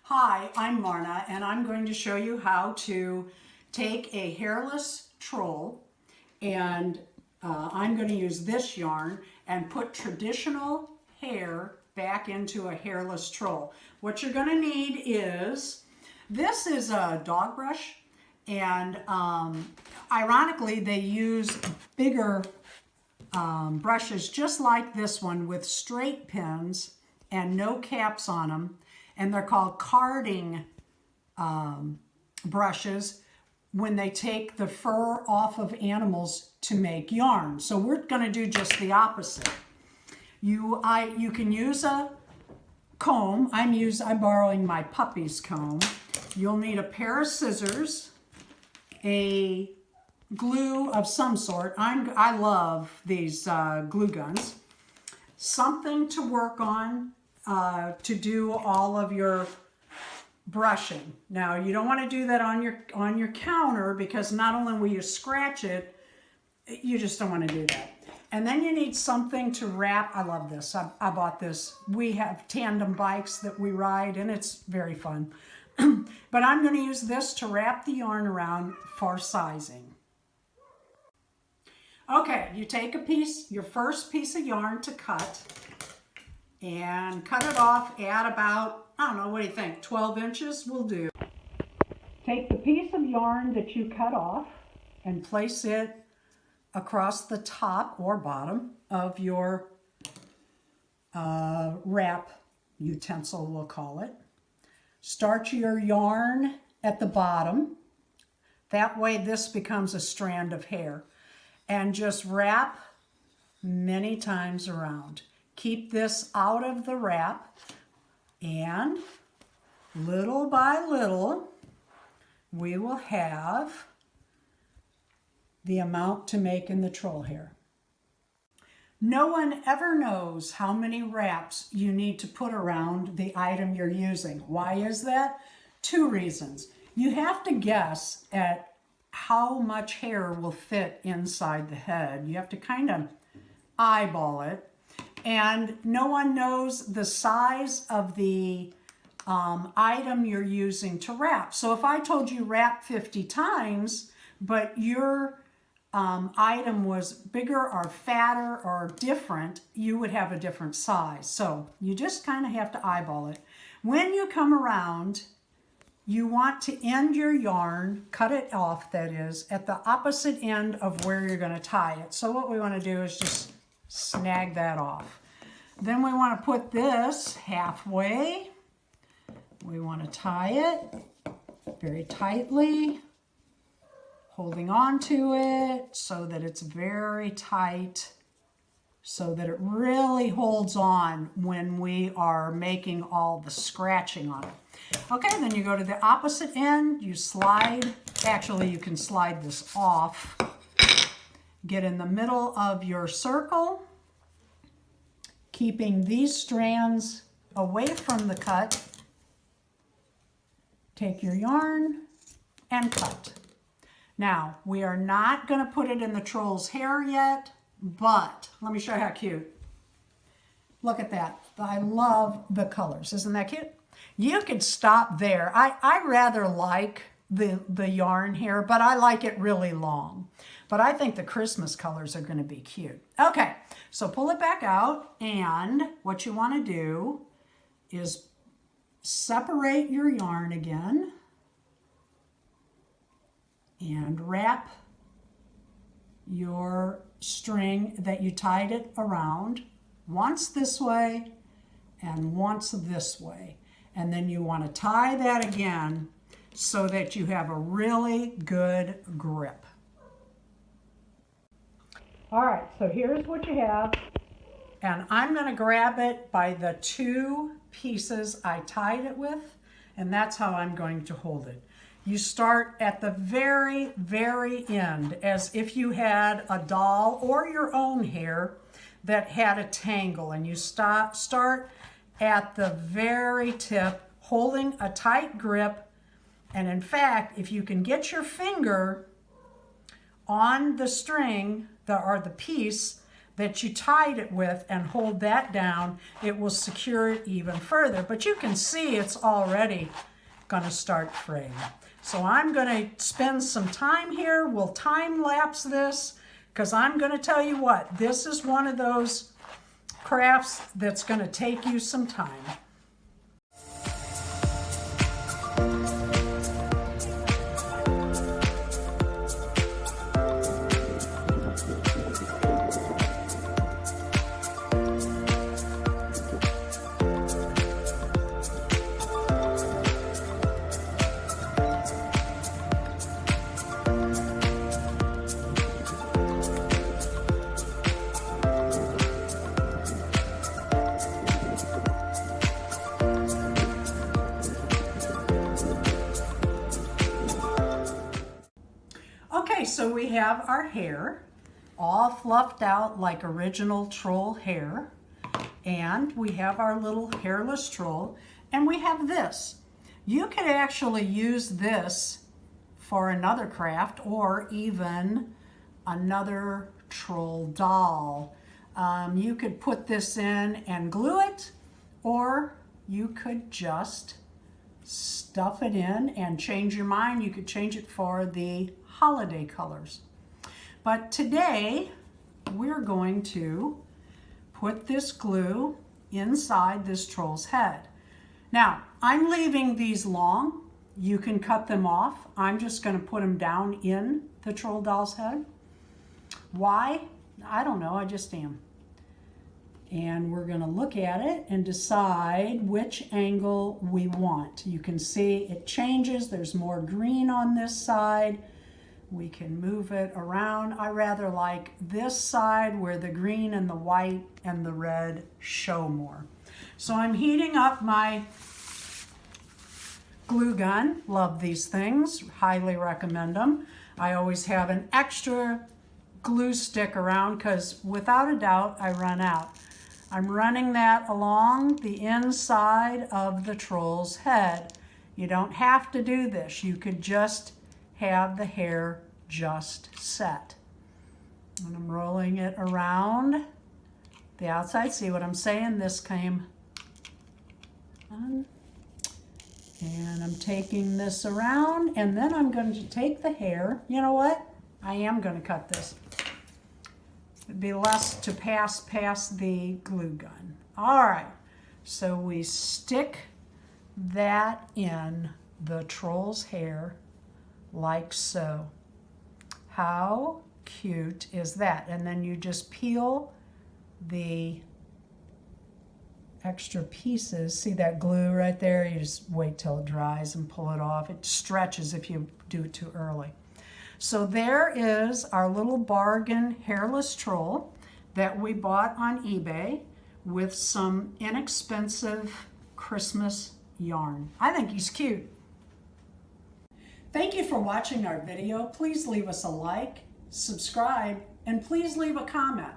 Hi, I'm Marna, and I'm going to show you how to take a hairless troll, and I'm going to use this yarn and put traditional hair back into a hairless troll. What you're going to need is, this is a dog brush, and ironically they use bigger brushes just like this one with straight pins and no caps on them, and they're called carding brushes when they take the fur off of animals to make yarn. So we're going to do just the opposite. You can use a comb. I'm borrowing my puppy's comb. You'll need a pair of scissors, a glue of some sort. I love these glue guns. Something to work on to do all of your brushing. Now you don't want to do that on your counter, because not only will you scratch it, you just don't want to do that. And then you need something to wrap. I love this. I bought this. We have tandem bikes that we ride, and it's very fun. But I'm going to use this to wrap the yarn around for sizing. Okay, you take your first piece of yarn to cut, and cut it off at about, I don't know, what do you think, 12 inches will do. Take the piece of yarn that you cut off and place it across the top or bottom of your wrap utensil, we'll call it. Start your yarn at the bottom. That way this becomes a strand of hair. And just wrap many times around. Keep this out of the wrap, and little by little we will have the amount to make in the troll hair. No one ever knows how many wraps you need to put around the item you're using. Why is that? Two reasons. You have to guess at how much hair will fit inside the head. You have to kind of eyeball it. And no one knows the size of the item you're using to wrap. So if I told you wrap 50 times, but your item was bigger or fatter or different, you would have a different size. So you just kind of have to eyeball it. When you come around, you want to end your yarn, cut it off, that is, at the opposite end of where you're going to tie it. So what we want to do is just snag that off. Then we want to put this halfway. We want to tie it very tightly, holding on to it so that it's very tight, so that it really holds on when we are making all the scratching on it. Okay, then you go to the opposite end, you slide, actually you can slide this off, get in the middle of your circle, keeping these strands away from the cut. Take your yarn and cut. Now, we are not going to put it in the troll's hair yet, but let me show you how cute. Look at that. I love the colors. Isn't that cute? You could stop there. I rather like the yarn here, but I like it really long. But I think the Christmas colors are going to be cute. Okay, so pull it back out, and what you want to do is separate your yarn again and wrap your string that you tied it around once this way and once this way. And then you want to tie that again so that you have a really good grip. All right, so here's what you have. And I'm going to grab it by the two pieces I tied it with, and that's how I'm going to hold it. You start at the very, very end, as if you had a doll or your own hair that had a tangle, and you start at the very tip, holding a tight grip. And in fact, if you can get your finger on the string or the piece that you tied it with and hold that down, it will secure it even further. But you can see it's already going to start fraying. So I'm going to spend some time here. We'll time lapse this because I'm going to tell you what, this is one of those crafts that's going to take you some time. Okay, so we have our hair all fluffed out like original troll hair, and we have our little hairless troll, and we have this. You could actually use this for another craft or even another troll doll. You could put this in and glue it, or you could just stuff it in and change your mind. You could change it for the holiday colors. But today we're going to put this glue inside this troll's head. Now, I'm leaving these long. You can cut them off. I'm just going to put them down in the troll doll's head. Why? I don't know, I just am. And we're going to look at it and decide which angle we want. You can see it changes. There's more green on this side. We can move it around. I rather like this side where the green and the white and the red show more. So I'm heating up my glue gun. Love these things, highly recommend them. I always have an extra glue stick around because without a doubt I run out. I'm running that along the inside of the troll's head. You don't have to do this. You could just have the hair just set. And I'm rolling it around the outside. See what I'm saying? This came on. And I'm taking this around, and then I'm going to take the hair. You know what? I am going to cut this. It'd be less to pass past the glue gun. All right, so we stick that in the troll's hair like so. How cute is that? And then you just peel the extra pieces. See that glue right there? You just wait till it dries and pull it off. It stretches if you do it too early. So there is our little bargain hairless troll that we bought on eBay with some inexpensive Christmas yarn. I think he's cute. Thank you for watching our video. Please leave us a like, subscribe, and please leave a comment.